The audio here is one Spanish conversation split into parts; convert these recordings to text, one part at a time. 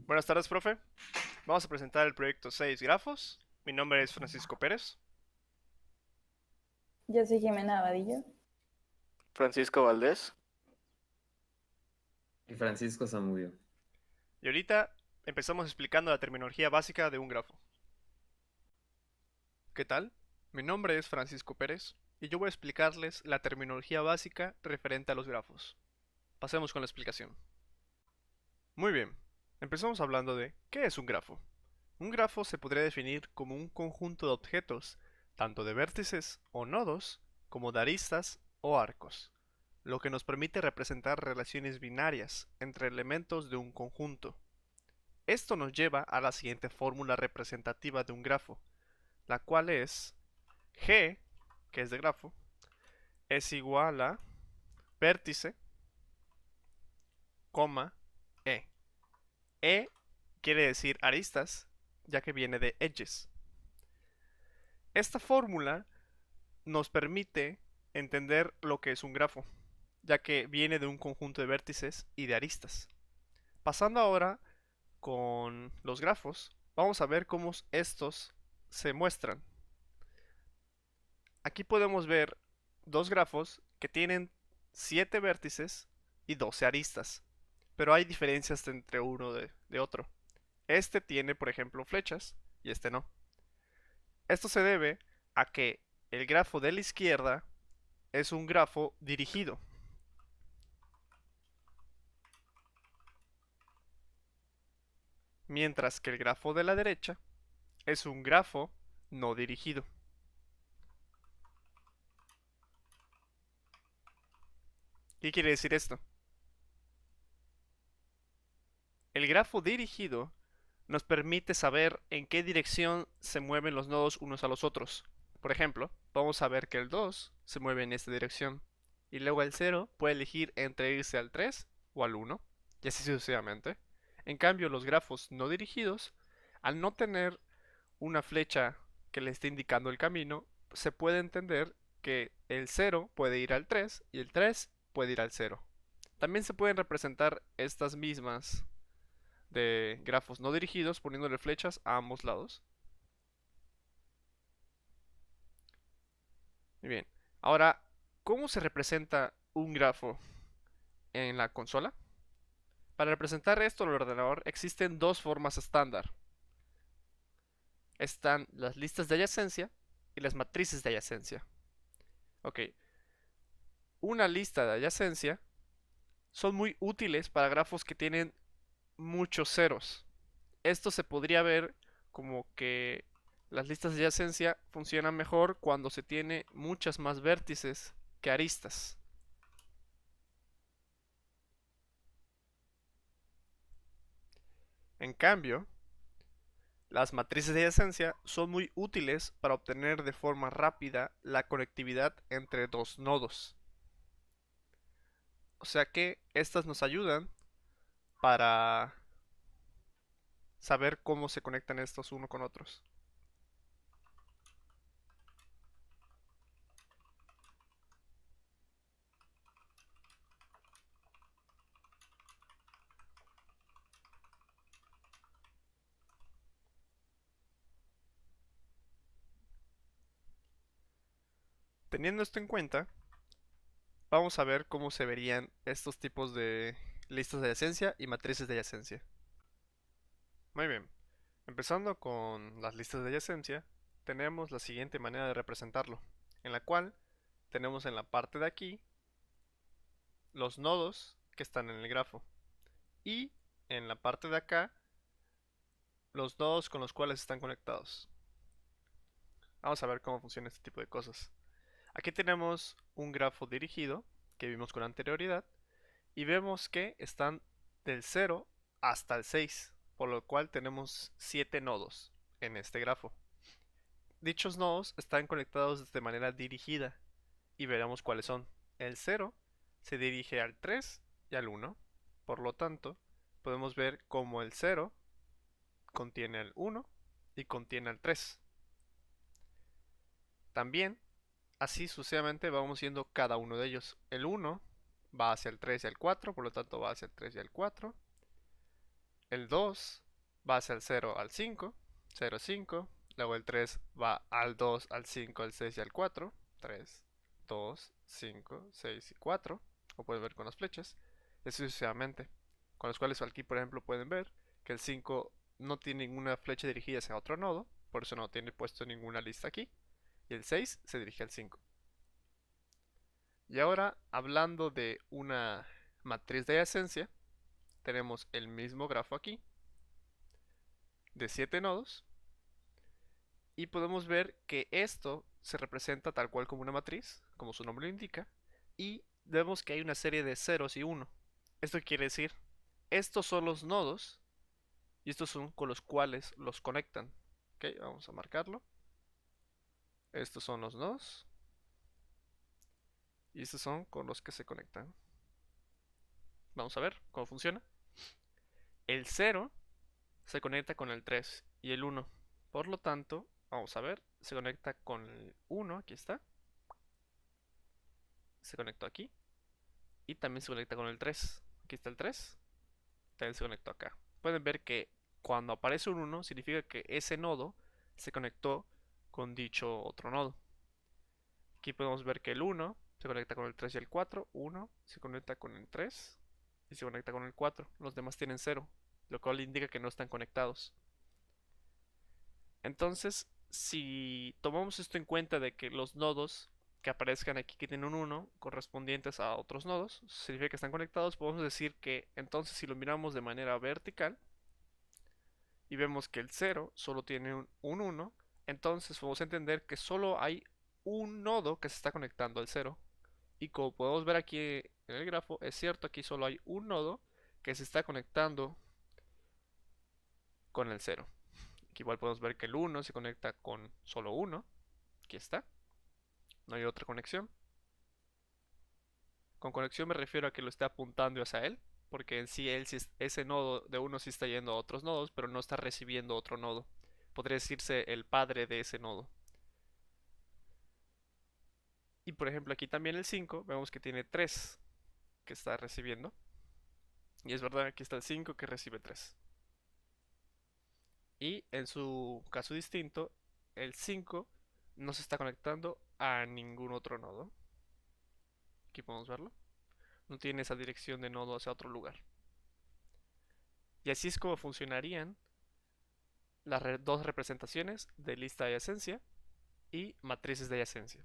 Buenas tardes, profe. Vamos a presentar el proyecto 6 grafos. Mi nombre es Francisco Pérez. Yo soy Jimena Abadillo. Francisco Valdés. Y Francisco Zamudio. Y ahorita empezamos explicando la terminología básica de un grafo. ¿Qué tal? Mi nombre es Francisco Pérez y yo voy a explicarles la terminología básica referente a los grafos. Pasemos con la explicación. Muy bien, empezamos hablando de ¿qué es un grafo? Un grafo se podría definir como un conjunto de objetos, tanto de vértices o nodos, como de aristas o arcos, lo que nos permite representar relaciones binarias entre elementos de un conjunto. Esto nos lleva a la siguiente fórmula representativa de un grafo, la cual es G, que es de grafo, es igual a vértice, coma, E. E quiere decir aristas, ya que viene de edges. Esta fórmula nos permite entender lo que es un grafo, ya que viene de un conjunto de vértices y de aristas. Pasando ahora con los grafos, vamos a ver cómo estos se muestran. Aquí podemos ver dos grafos que tienen 7 vértices y 12 aristas, pero hay diferencias entre uno de otro. Este tiene, por ejemplo, flechas y este no. Esto se debe a que el grafo de la izquierda es un grafo dirigido, mientras que el grafo de la derecha es un grafo no dirigido. ¿Qué quiere decir esto? El grafo dirigido nos permite saber en qué dirección se mueven los nodos unos a los otros. Por ejemplo, vamos a ver que el 2 se mueve en esta dirección, y luego el 0 puede elegir entre irse al 3 o al 1, y así sucesivamente. En cambio, los grafos no dirigidos, al no tener una flecha que le esté indicando el camino, se puede entender que el 0 puede ir al 3 y el 3 puede ir al 0. También se pueden representar estas mismas de grafos no dirigidos poniéndole flechas a ambos lados. Muy bien. Ahora, ¿cómo se representa un grafo en la consola? Para representar esto en el ordenador existen dos formas estándar. Están las listas de adyacencia y las matrices de adyacencia. Ok, una lista de adyacencia son muy útiles para grafos que tienen muchos ceros. Esto se podría ver como que las listas de adyacencia funcionan mejor cuando se tiene muchas más vértices que aristas. En cambio, las matrices de adyacencia son muy útiles para obtener de forma rápida la conectividad entre dos nodos. O sea que estas nos ayudan para saber cómo se conectan estos uno con otros. Teniendo esto en cuenta, vamos a ver cómo se verían estos tipos de listas de adyacencia y matrices de adyacencia. Muy bien, empezando con las listas de adyacencia, tenemos la siguiente manera de representarlo, en la cual tenemos en la parte de aquí los nodos que están en el grafo y en la parte de acá los nodos con los cuales están conectados. Vamos a ver cómo funciona este tipo de cosas. Aquí tenemos un grafo dirigido que vimos con anterioridad y vemos que están del 0 hasta el 6, por lo cual tenemos 7 nodos en este grafo. Dichos nodos están conectados de manera dirigida y veremos cuáles son. El 0 se dirige al 3 y al 1, por lo tanto, podemos ver cómo el 0 contiene el 1 y contiene el 3. También, así sucesivamente vamos viendo cada uno de ellos. El 1 va hacia el 3 y el 4, por lo tanto va hacia el 3 y el 4. El 2 va hacia el 0 al 5, 0, 5. Luego el 3 va al 2, al 5, al 6 y al 4. 3, 2, 5, 6 y 4. Como pueden ver con las flechas. Y así sucesivamente. Con los cuales aquí, por ejemplo, pueden ver que el 5 no tiene ninguna flecha dirigida hacia otro nodo. Por eso no tiene puesto ninguna lista aquí. Y el 6 se dirige al 5. Y ahora, hablando de una matriz de adyacencia, tenemos el mismo grafo aquí, de 7 nodos, y podemos ver que esto se representa tal cual como una matriz, como su nombre lo indica, y vemos que hay una serie de ceros y 1. ¿Esto qué quiere decir? Estos son los nodos, y estos son con los cuales los conectan. Ok, vamos a marcarlo. Estos son los nodos, y estos son con los que se conectan. Vamos a ver cómo funciona. El 0 se conecta con el 3 y el 1. Por lo tanto, vamos a ver, se conecta con el 1, aquí está. Se conectó aquí. Y también se conecta con el 3. Aquí está el 3. También se conectó acá. Pueden ver que cuando aparece un 1 significa que ese nodo se conectó con dicho otro nodo. Aquí podemos ver que el 1 se conecta con el 3 y el 4. 1 se conecta con el 3 y se conecta con el 4. Los demás tienen 0, lo cual indica que no están conectados. Entonces, si tomamos esto en cuenta de que los nodos que aparezcan aquí que tienen un 1 correspondientes a otros nodos, significa que están conectados, podemos decir que entonces si lo miramos de manera vertical y vemos que el 0 solo tiene un 1, entonces podemos entender que solo hay un nodo que se está conectando al 0. Y como podemos ver aquí en el grafo, es cierto, aquí solo hay un nodo que se está conectando con el 0. Aquí igual podemos ver que el 1 se conecta con solo 1. Aquí está. No hay otra conexión. Con conexión me refiero a que lo esté apuntando hacia él, porque en sí, ese nodo de uno sí está yendo a otros nodos, pero no está recibiendo otro nodo. Podría decirse el padre de ese nodo. Y por ejemplo aquí también el 5, vemos que tiene 3 que está recibiendo. Y es verdad, aquí está el 5 que recibe 3. Y en su caso distinto, el 5 no se está conectando a ningún otro nodo. Aquí podemos verlo. No tiene esa dirección de nodo hacia otro lugar. Y así es como funcionarían las dos representaciones de lista de adyacencia y matrices de adyacencia.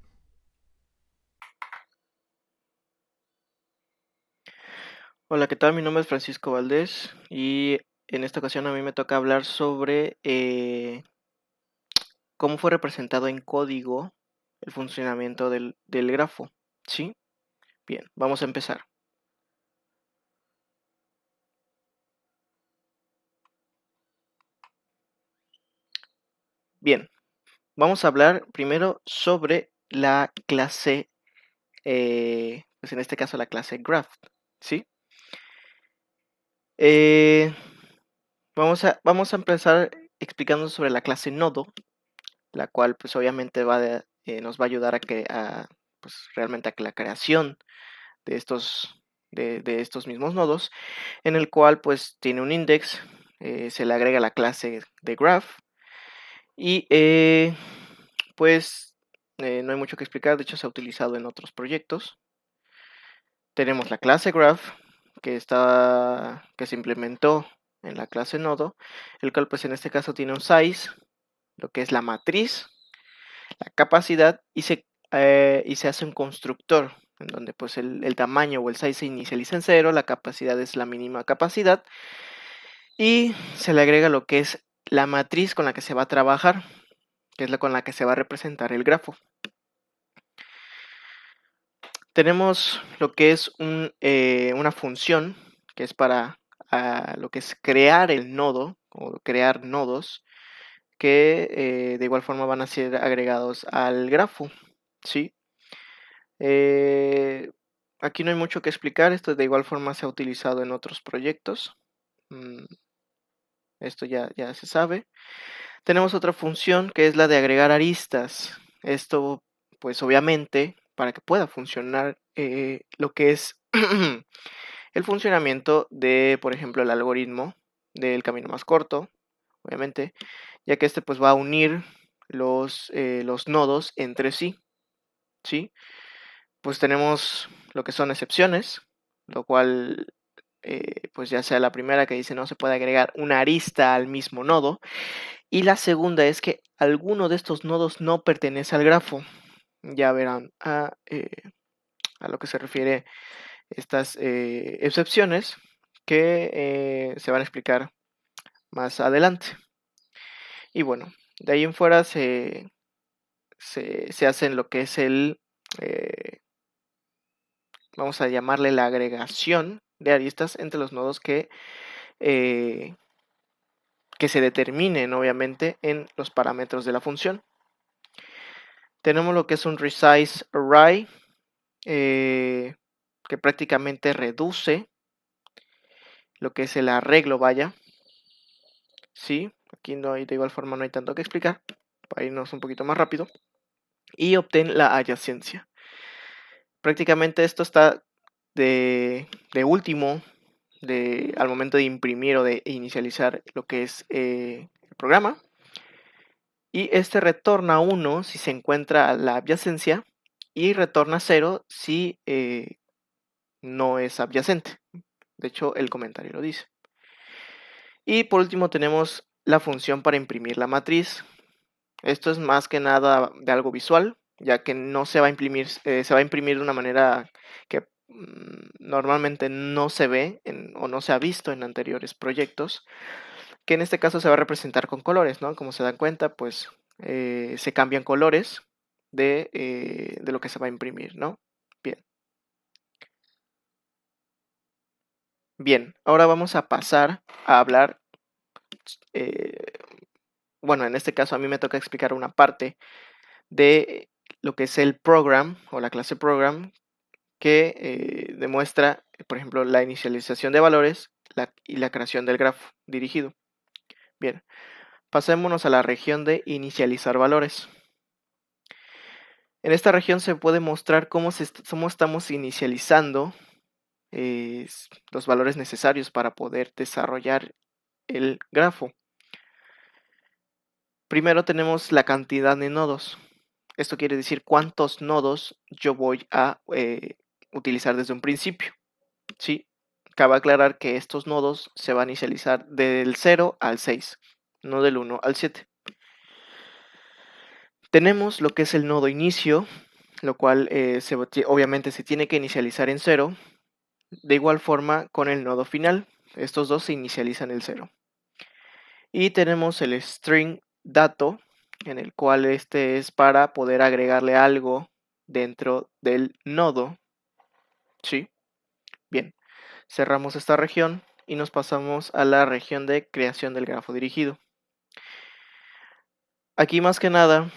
Hola, ¿qué tal? Mi nombre es Francisco Valdés y en esta ocasión a mí me toca hablar sobre cómo fue representado en código el funcionamiento del grafo. ¿Sí? Bien, vamos a empezar. Bien, vamos a hablar primero sobre la clase, pues en este caso la clase graph. ¿Sí? Eh, vamos a empezar explicando sobre la clase nodo, la cual pues obviamente nos va a ayudar pues realmente a que la creación de estos mismos nodos, en el cual pues tiene un index, se le agrega la clase de graph y pues no hay mucho que explicar, de hecho se ha utilizado en otros proyectos. Tenemos la clase graph que se implementó en la clase nodo, el cual pues en este caso tiene un size, lo que es la matriz, la capacidad y se hace un constructor en donde pues el tamaño o el size se inicializa en 0, la capacidad es la mínima capacidad y se le agrega lo que es la matriz con la que se va a trabajar, que es la con la que se va a representar el grafo. Tenemos lo que es una función que es para lo que es crear el nodo o crear nodos que de igual forma van a ser agregados al grafo, ¿sí? Aquí no hay mucho que explicar, esto de igual forma se ha utilizado en otros proyectos. Esto ya se sabe. Tenemos otra función que es la de agregar aristas. Esto, pues obviamente, para que pueda funcionar lo que es el funcionamiento de, por ejemplo, el algoritmo, del camino más corto, obviamente, ya que este pues va a unir los nodos entre sí, ¿sí? Pues tenemos lo que son excepciones, lo cual pues ya sea la primera que dice no se puede agregar una arista al mismo nodo, y la segunda es que alguno de estos nodos no pertenece al grafo. Ya verán a lo que se refiere estas excepciones que se van a explicar más adelante. Y bueno, de ahí en fuera se hacen lo que es vamos a llamarle la agregación de aristas entre los nodos eh, que se determinen obviamente en los parámetros de la función. Tenemos lo que es un resize array, que prácticamente reduce lo que es el arreglo, vaya. Sí, aquí no hay, de igual forma no hay tanto que explicar, para irnos un poquito más rápido. Y obtén la adyacencia. Prácticamente esto está de último al momento de imprimir o de inicializar lo que es el programa. Y este retorna 1 si se encuentra la adyacencia y retorna 0 si no es adyacente. De hecho, el comentario lo dice. Y por último tenemos la función para imprimir la matriz. Esto es más que nada de algo visual, ya que no se va a imprimir, se va a imprimir de una manera que normalmente no se ve o no se ha visto en anteriores proyectos, que en este caso se va a representar con colores, ¿no? Como se dan cuenta, pues se cambian colores de lo que se va a imprimir, ¿no? Bien. Bien, ahora vamos a pasar a hablar, bueno, en este caso a mí me toca explicar una parte de lo que es el program o la clase program que demuestra, por ejemplo, la inicialización de valores y la creación del grafo dirigido. Bien, pasémonos a la región de inicializar valores. En esta región se puede mostrar cómo estamos inicializando los valores necesarios para poder desarrollar el grafo. Primero tenemos la cantidad de nodos. Esto quiere decir cuántos nodos yo voy a utilizar desde un principio. ¿Sí? Cabe aclarar que estos nodos se van a inicializar del 0 al 6, no del 1 al 7. Tenemos lo que es el nodo inicio, lo cual obviamente se tiene que inicializar en 0. De igual forma con el nodo final, estos dos se inicializan en 0. Y tenemos el string dato, en el cual este es para poder agregarle algo dentro del nodo. ¿Sí? Bien, cerramos esta región y nos pasamos a la región de creación del grafo dirigido. Aquí más que nada,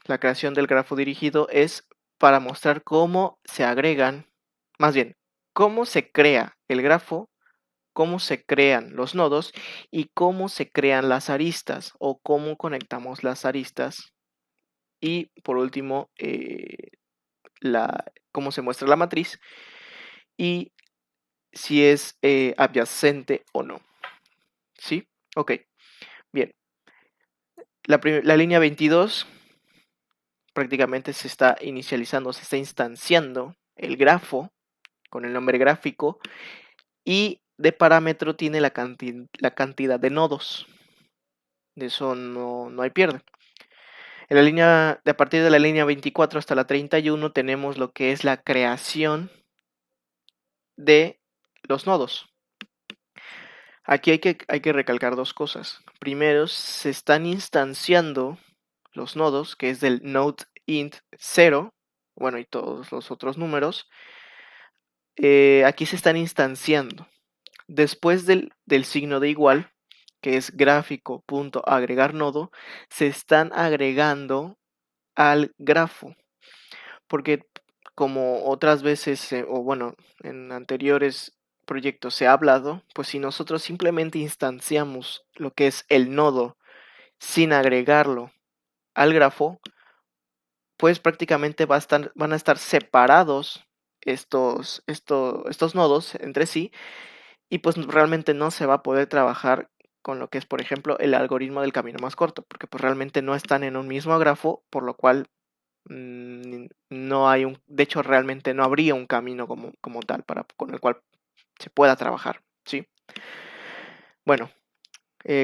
la creación del grafo dirigido es para mostrar cómo se agregan, más bien, cómo se crea el grafo, cómo se crean los nodos y cómo se crean las aristas o cómo conectamos las aristas. Y por último, cómo se muestra la matriz y si es adyacente o no. ¿Sí? Ok, bien. La línea 22 prácticamente se está inicializando, se está instanciando el grafo con el nombre gráfico y de parámetro tiene la cantidad de nodos. De eso no hay pierde. A partir de la línea 24 hasta la 31 tenemos lo que es la creación de los nodos. Aquí hay que recalcar dos cosas. Primero, se están instanciando los nodos, que es del node int 0, bueno, y todos los otros números. Aquí se están instanciando. Después del signo de igual, que es gráfico.agregar nodo, se están agregando al grafo. Porque como otras veces, o bueno, en anteriores proyectos se ha hablado, pues si nosotros simplemente instanciamos lo que es el nodo sin agregarlo al grafo, pues prácticamente van a estar separados estos nodos entre sí y pues realmente no se va a poder trabajar con lo que es, por ejemplo, el algoritmo del camino más corto, porque pues realmente no están en un mismo grafo, por lo cual no hay de hecho realmente no habría un camino como tal con el cual se pueda trabajar, ¿sí? Bueno,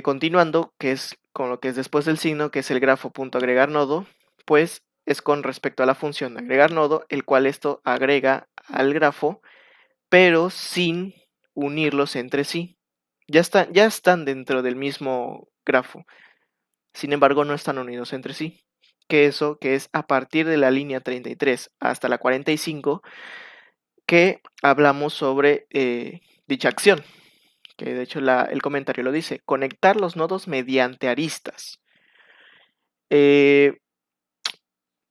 continuando, que es con lo que es después del signo, que es el grafo.agregar nodo, pues es con respecto a la función agregar nodo, el cual esto agrega al grafo, pero sin unirlos entre sí. Ya están dentro del mismo grafo, sin embargo no están unidos entre sí. Que es a partir de la línea 33 hasta la 45 que hablamos sobre dicha acción, que de hecho el comentario lo dice, conectar los nodos mediante aristas.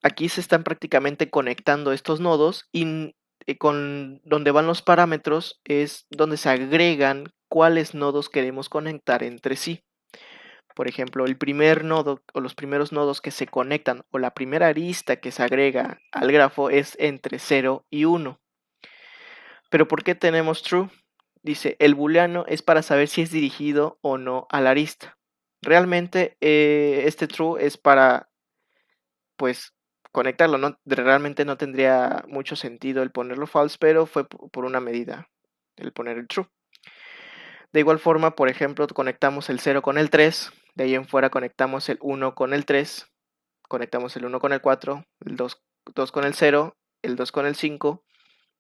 Aquí se están prácticamente conectando estos nodos y con donde van los parámetros es donde se agregan cuáles nodos queremos conectar entre sí. Por ejemplo, el primer nodo o los primeros nodos que se conectan o la primera arista que se agrega al grafo es entre 0 y 1. Pero ¿por qué tenemos true? Dice, el booleano es para saber si es dirigido o no a la arista. Realmente este true es para, pues, conectarlo. Realmente no tendría mucho sentido el ponerlo false, pero fue por una medida el poner el true. De igual forma, por ejemplo, conectamos el 0 con el 3, de ahí en fuera conectamos el 1 con el 3, conectamos el 1 con el 4, el 2 con el 0, el 2 con el 5,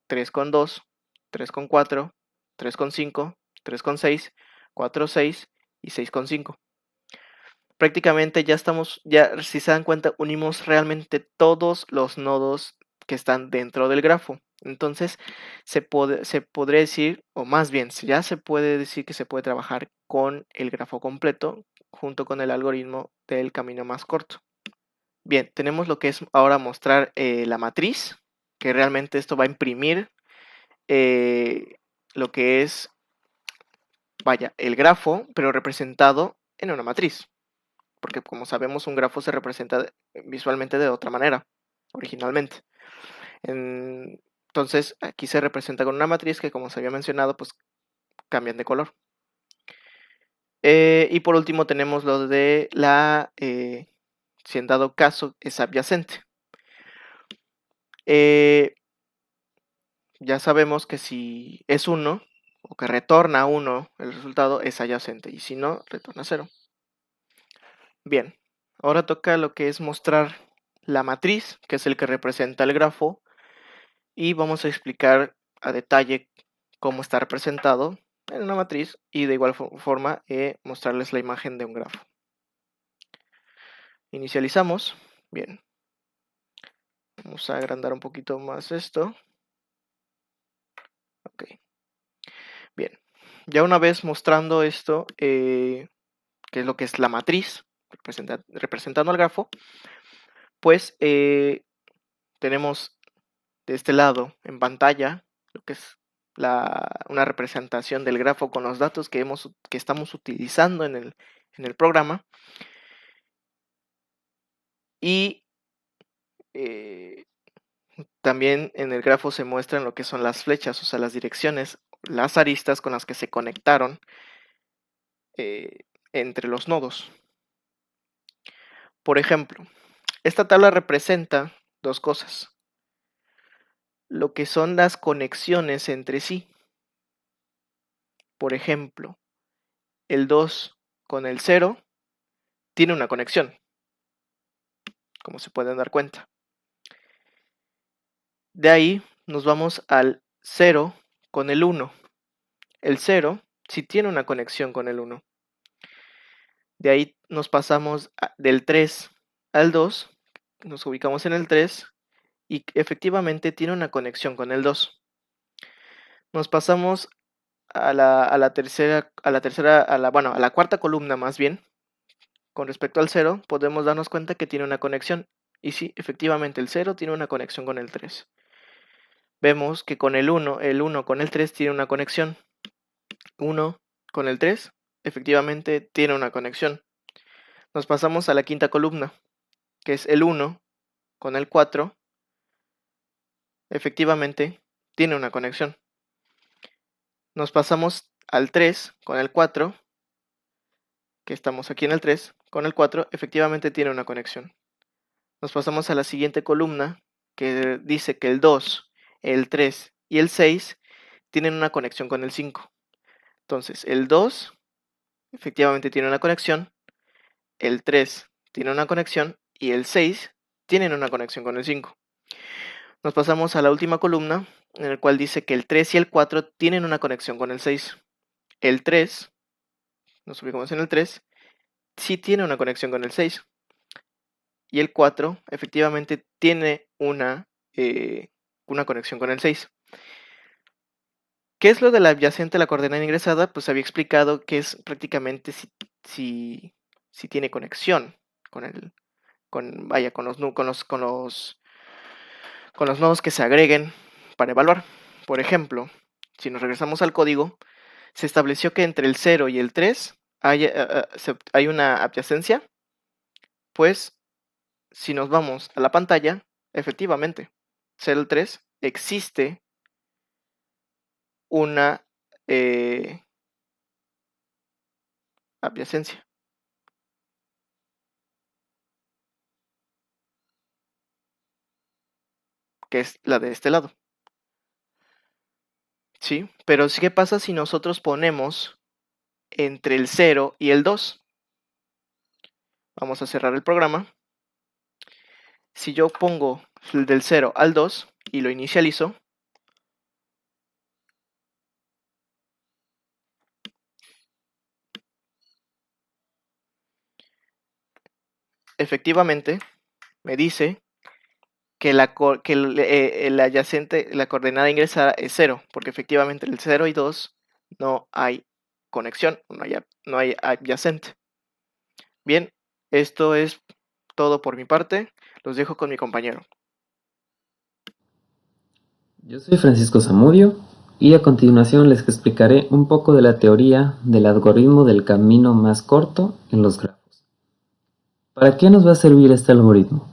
3 con 2, 3 con 4, 3 con 5, 3 con 6, 4, 6 y 6 con 5. Prácticamente ya si se dan cuenta, unimos realmente todos los nodos que están dentro del grafo. Entonces, se podría decir, o más bien, ya se puede decir que se puede trabajar con el grafo completo junto con el algoritmo del camino más corto. Bien, tenemos lo que es ahora mostrar la matriz, que realmente esto va a imprimir lo que es, vaya, el grafo, pero representado en una matriz. Porque como sabemos, un grafo se representa visualmente de otra manera, originalmente. Entonces, aquí se representa con una matriz que, como se había mencionado, pues cambian de color. Y por último tenemos lo de si en dado caso es adyacente. Ya sabemos que si es 1 o que retorna 1, el resultado es adyacente, y si no, retorna 0. Bien, ahora toca lo que es mostrar la matriz, que es el que representa el grafo, y vamos a explicar a detalle cómo está representado en una matriz y de igual forma mostrarles la imagen de un grafo. Inicializamos. Bien. Vamos a agrandar un poquito más esto. Ok. Bien. Ya una vez mostrando esto, que es lo que es la matriz, representando al grafo, pues tenemos de este lado en pantalla lo que es una representación del grafo con los datos que estamos utilizando en el programa. Y también en el grafo se muestran lo que son las flechas, o sea, las direcciones, las aristas con las que se conectaron entre los nodos. Por ejemplo, esta tabla representa dos cosas. Lo que son las conexiones entre sí. Por ejemplo, el 2 con el 0 tiene una conexión, como se pueden dar cuenta. De ahí nos vamos al 0 con el 1. El 0 sí tiene una conexión con el 1. De ahí nos pasamos del 3 al 2, nos ubicamos en el 3 y efectivamente tiene una conexión con el 2. Nos pasamos a la cuarta columna más bien. Con respecto al 0, podemos darnos cuenta que tiene una conexión. Y sí, efectivamente el 0 tiene una conexión con el 3. Vemos que con el 1 con el 3 tiene una conexión. 1 con el 3, efectivamente tiene una conexión. Nos pasamos a la quinta columna, que es el 1 con el 4, efectivamente tiene una conexión. Nos pasamos al 3 con el 4, que estamos aquí en el 3, con el 4, efectivamente tiene una conexión. Nos pasamos a la siguiente columna, que dice que el 2, el 3 y el 6 tienen una conexión con el 5. Entonces, el 2 efectivamente tiene una conexión, el 3 tiene una conexión y el 6 tienen una conexión con el 5. Nos pasamos a la última columna, en el cual dice que el 3 y el 4 tienen una conexión con el 6. El 3, nos ubicamos en el 3, sí tiene una conexión con el 6. Y el 4 efectivamente tiene una conexión con el 6. ¿Qué es lo de la adyacente a la coordenada ingresada? Pues había explicado que es prácticamente si tiene conexión con los nodos que se agreguen para evaluar. Por ejemplo, si nos regresamos al código, se estableció que entre el 0 y el 3 hay una adyacencia. Pues si nos vamos a la pantalla, efectivamente, 0 y 3 existe una adyacencia. Que es la de este lado. ¿Sí? Pero ¿qué pasa si nosotros ponemos entre el 0 y el 2? Vamos a cerrar el programa. Si yo pongo del 0 al 2 y lo inicializo, efectivamente me dice que el adyacente, la coordenada ingresada es 0, porque efectivamente el 0 y 2 no hay conexión, no hay adyacente. Bien, esto es todo por mi parte. Los dejo con mi compañero. Yo soy Francisco Zamudio y a continuación les explicaré un poco de la teoría del algoritmo del camino más corto en los grafos. ¿Para qué nos va a servir este algoritmo?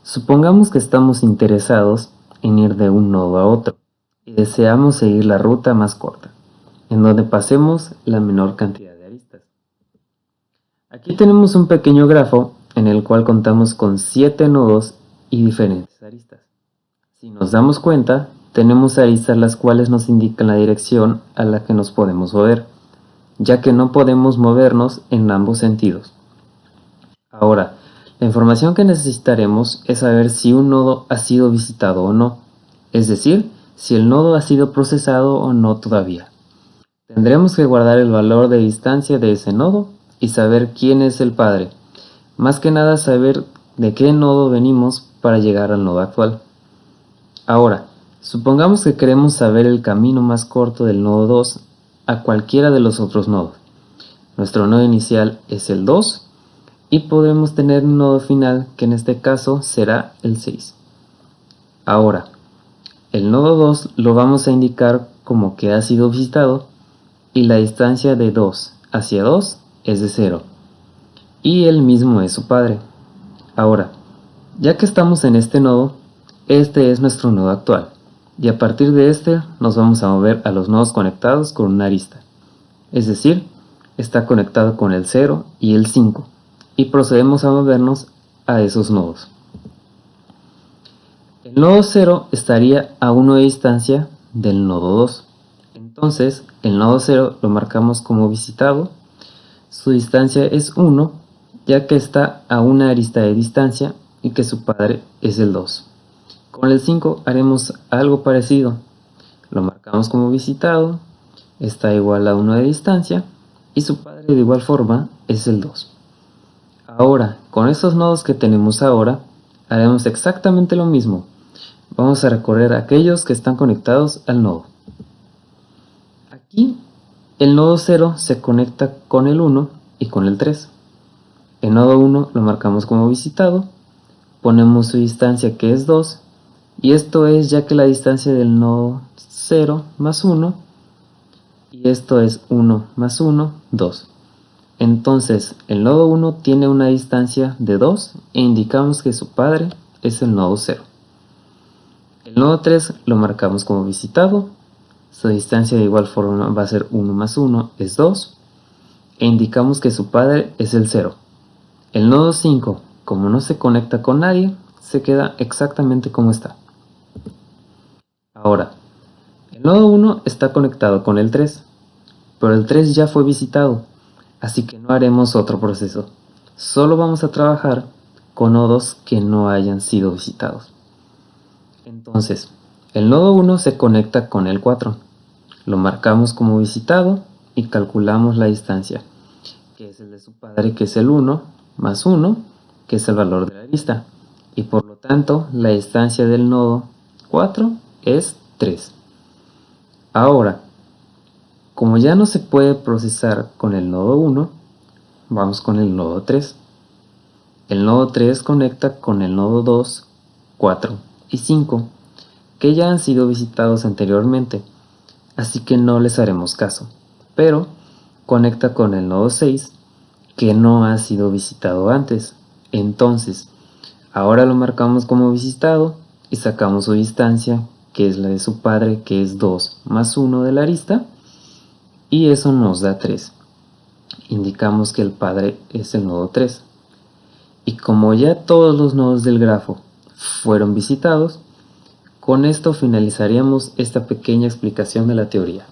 Supongamos que estamos interesados en ir de un nodo a otro y deseamos seguir la ruta más corta, en donde pasemos la menor cantidad de aristas. Aquí tenemos un pequeño grafo en el cual contamos con 7 nodos y diferentes aristas. Si nos damos cuenta, tenemos aristas las cuales nos indican la dirección a la que nos podemos mover, ya que no podemos movernos en ambos sentidos. Ahora, la información que necesitaremos es saber si un nodo ha sido visitado o no, es decir, si el nodo ha sido procesado o no todavía. Tendremos que guardar el valor de distancia de ese nodo y saber quién es el padre. Más que nada saber de qué nodo venimos para llegar al nodo actual. Ahora, supongamos que queremos saber el camino más corto del nodo 2 a cualquiera de los otros nodos. Nuestro nodo inicial es el 2 y podemos tener un nodo final que en este caso será el 6. Ahora, el nodo 2 lo vamos a indicar como que ha sido visitado y la distancia de 2 hacia 2 es de 0 y él mismo es su padre. Ahora, ya que estamos en este nodo, este es nuestro nodo actual y a partir de este nos vamos a mover a los nodos conectados con una arista, es decir, está conectado con el 0 y el 5 y procedemos a movernos a esos nodos. El nodo 0 estaría a 1 de distancia del nodo 2, entonces el nodo 0 lo marcamos como visitado, su distancia es 1 ya que está a una arista de distancia y que su padre es el 2. Con el 5 haremos algo parecido, lo marcamos como visitado, está igual a 1 de distancia y su padre de igual forma es el 2. Ahora, con estos nodos que tenemos ahora, haremos exactamente lo mismo. Vamos a recorrer aquellos que están conectados al nodo. Aquí, el nodo 0 se conecta con el 1 y con el 3. El nodo 1 lo marcamos como visitado, ponemos su distancia que es 2, y esto es ya que la distancia del nodo 0 más 1, y esto es 1 más 1, 2. Entonces, el nodo 1 tiene una distancia de 2 e indicamos que su padre es el nodo 0. El nodo 3 lo marcamos como visitado, su distancia de igual forma va a ser 1 más 1 es 2. e indicamos que su padre es el 0. El nodo 5, como no se conecta con nadie, se queda exactamente como está. Ahora, el nodo 1 está conectado con el 3, pero el 3 ya fue visitado, así que no haremos otro proceso. Solo vamos a trabajar con nodos que no hayan sido visitados. Entonces, el nodo 1 se conecta con el 4. Lo marcamos como visitado y calculamos la distancia, que es el de su padre, que es el 1, más 1, que es el valor de la lista. Y por lo tanto, la distancia del nodo 4 es 3. Ahora, como ya no se puede procesar con el nodo 1, vamos con el nodo 3. El nodo 3 conecta con el nodo 2, 4 y 5, que ya han sido visitados anteriormente, así que no les haremos caso. Pero conecta con el nodo 6, que no ha sido visitado antes. Entonces, ahora lo marcamos como visitado y sacamos su distancia, que es la de su padre, que es 2 más 1 de la arista, y eso nos da 3. Indicamos que el padre es el nodo 3. Y como ya todos los nodos del grafo fueron visitados, con esto finalizaríamos esta pequeña explicación de la teoría.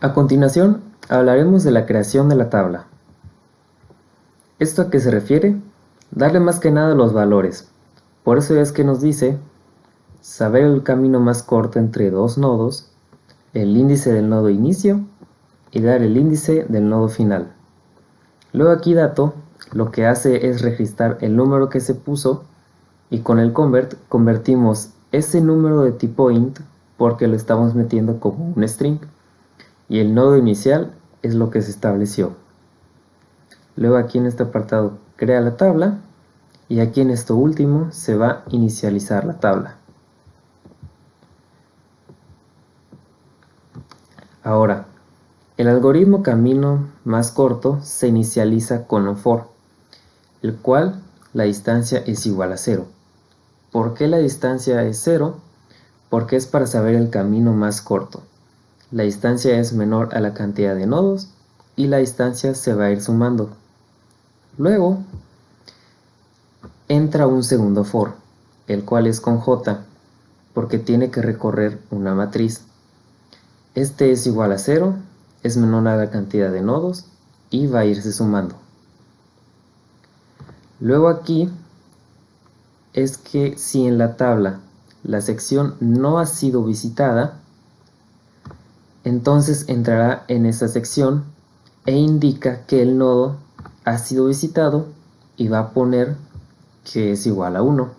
A continuación, hablaremos de la creación de la tabla. ¿Esto a qué se refiere? Darle más que nada los valores. Por eso es que nos dice saber el camino más corto entre dos nodos, el índice del nodo inicio y dar el índice del nodo final. Luego aquí dato lo que hace es registrar el número que se puso y con el convert convertimos ese número de tipo int porque lo estamos metiendo como un string y el nodo inicial es lo que se estableció. Luego aquí en este apartado crea la tabla y aquí en esto último se va a inicializar la tabla. Ahora, el algoritmo camino más corto se inicializa con un for, el cual la distancia es igual a 0. ¿Por qué la distancia es 0? Porque es para saber el camino más corto. La distancia es menor a la cantidad de nodos y la distancia se va a ir sumando. Luego entra un segundo for, el cual es con j, porque tiene que recorrer una matriz. Este es igual a 0, es menor a la cantidad de nodos y va a irse sumando. Luego aquí es que si en la tabla la sección no ha sido visitada, entonces entrará en esta sección e indica que el nodo ha sido visitado y va a poner que es igual a 1.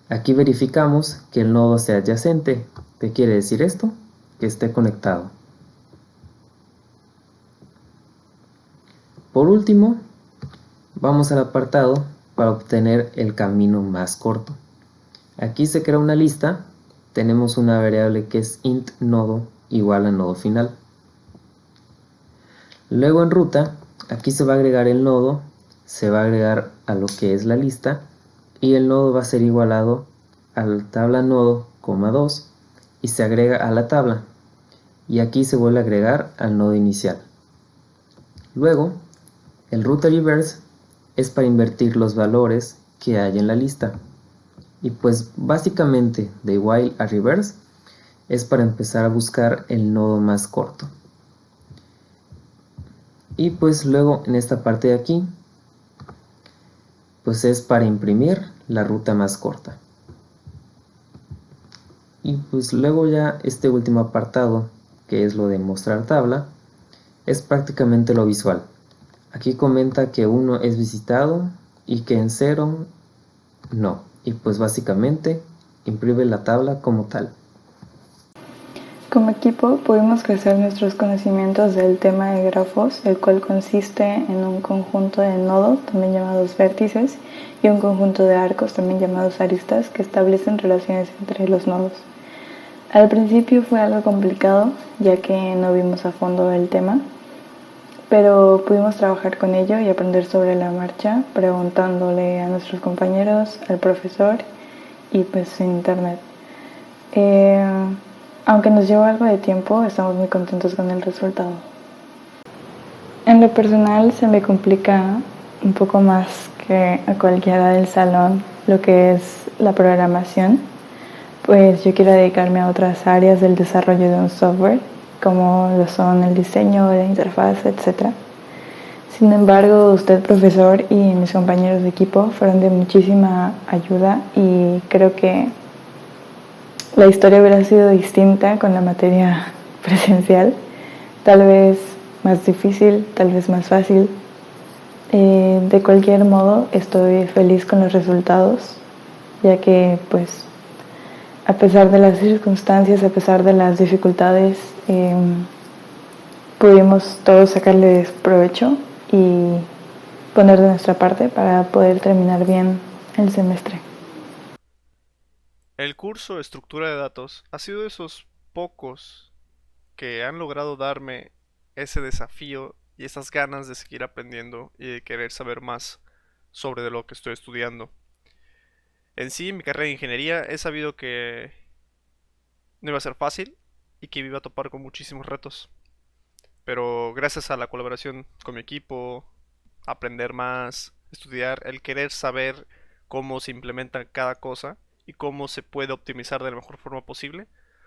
Aquí verificamos que el nodo sea adyacente. ¿Qué quiere decir esto? Que esté conectado. Por último, vamos al apartado para obtener el camino más corto. Aquí se crea una lista, tenemos una variable que es int nodo igual a nodo final. Luego en ruta, aquí se va a agregar el nodo, se va a agregar a lo que es la lista y el nodo va a ser igualado a la tabla nodo, 2 y se agrega a la tabla y aquí se vuelve a agregar al nodo inicial. Luego, el ruta reverse es para invertir los valores que hay en la lista. Y pues básicamente de while a reverse es para empezar a buscar el nodo más corto. Y pues luego en esta parte de aquí, pues es para imprimir la ruta más corta. Y pues luego ya este último apartado, que es lo de mostrar tabla, es prácticamente lo visual. Aquí comenta que 1 es visitado y que en 0 no. Y pues básicamente imprime la tabla como tal. Como equipo pudimos crecer nuestros conocimientos del tema de grafos, el cual consiste en un conjunto de nodos, también llamados vértices, y un conjunto de arcos, también llamados aristas, que establecen relaciones entre los nodos. Al principio fue algo complicado, ya que no vimos a fondo el tema, pero pudimos trabajar con ello y aprender sobre la marcha, preguntándole a nuestros compañeros, al profesor y pues en internet. Aunque nos llevó algo de tiempo, estamos muy contentos con el resultado. En lo personal se me complica un poco más que a cualquiera del salón lo que es la programación, pues yo quiero dedicarme a otras áreas del desarrollo de un software, como lo son el diseño de interfaz, etc. Sin embargo, usted, profesor, y mis compañeros de equipo fueron de muchísima ayuda y creo que la historia hubiera sido distinta con la materia presencial, tal vez más difícil, tal vez más fácil. De cualquier modo, estoy feliz con los resultados, ya que pues a pesar de las circunstancias, a pesar de las dificultades, pudimos todos sacarle provecho y poner de nuestra parte para poder terminar bien el semestre. El curso Estructura de Datos ha sido de esos pocos que han logrado darme ese desafío y esas ganas de seguir aprendiendo y de querer saber más sobre de lo que estoy estudiando. En sí, mi carrera de ingeniería he sabido que no iba a ser fácil y que iba a topar con muchísimos retos. Pero gracias a la colaboración con mi equipo, aprender más, estudiar, el querer saber cómo se implementa cada cosa y cómo se puede optimizar de la mejor forma posible,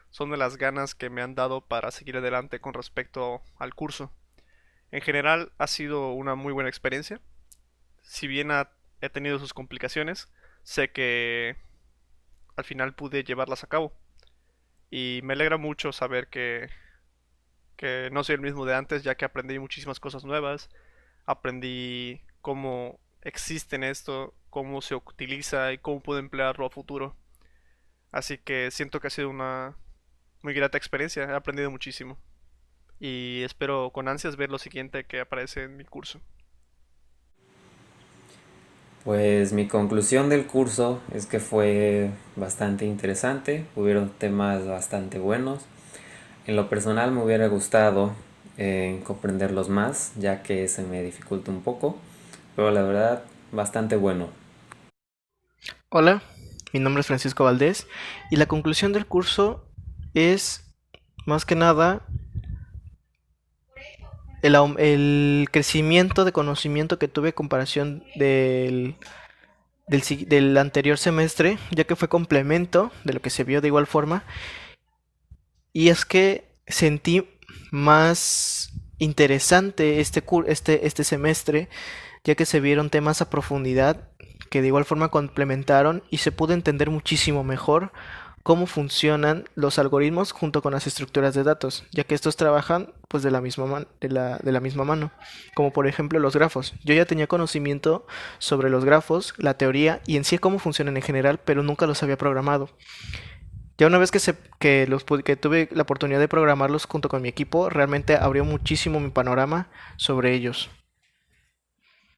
son de las ganas que me han dado para seguir adelante con respecto al curso. En general ha sido una muy buena experiencia. Si bien he tenido sus complicaciones, sé que al final pude llevarlas a cabo. Y me alegra mucho saber que no soy el mismo de antes, ya que aprendí muchísimas cosas nuevas. Aprendí cómo existen esto, cómo se utiliza y cómo puedo emplearlo a futuro. Así que siento que ha sido una muy grata experiencia, he aprendido muchísimo. Y espero con ansias ver lo siguiente que aparece en mi curso. Pues mi conclusión del curso es que fue bastante interesante, hubieron temas bastante buenos. En lo personal me hubiera gustado comprenderlos más, ya que se me dificulta un poco, pero la verdad, bastante bueno. Hola, mi nombre es Francisco Valdés y la conclusión del curso es más que nada el crecimiento de conocimiento que tuve en comparación del anterior semestre, ya que fue complemento de lo que se vio de igual forma, y es que sentí más interesante este semestre, ya que se vieron temas a profundidad que de igual forma complementaron y se pudo entender muchísimo mejor cómo funcionan los algoritmos junto con las estructuras de datos, ya que estos trabajan pues de la misma mano, como por ejemplo los grafos. Yo ya tenía conocimiento sobre los grafos, la teoría y en sí cómo funcionan en general, pero nunca los había programado. Ya una vez que tuve la oportunidad de programarlos junto con mi equipo, realmente abrió muchísimo mi panorama sobre ellos.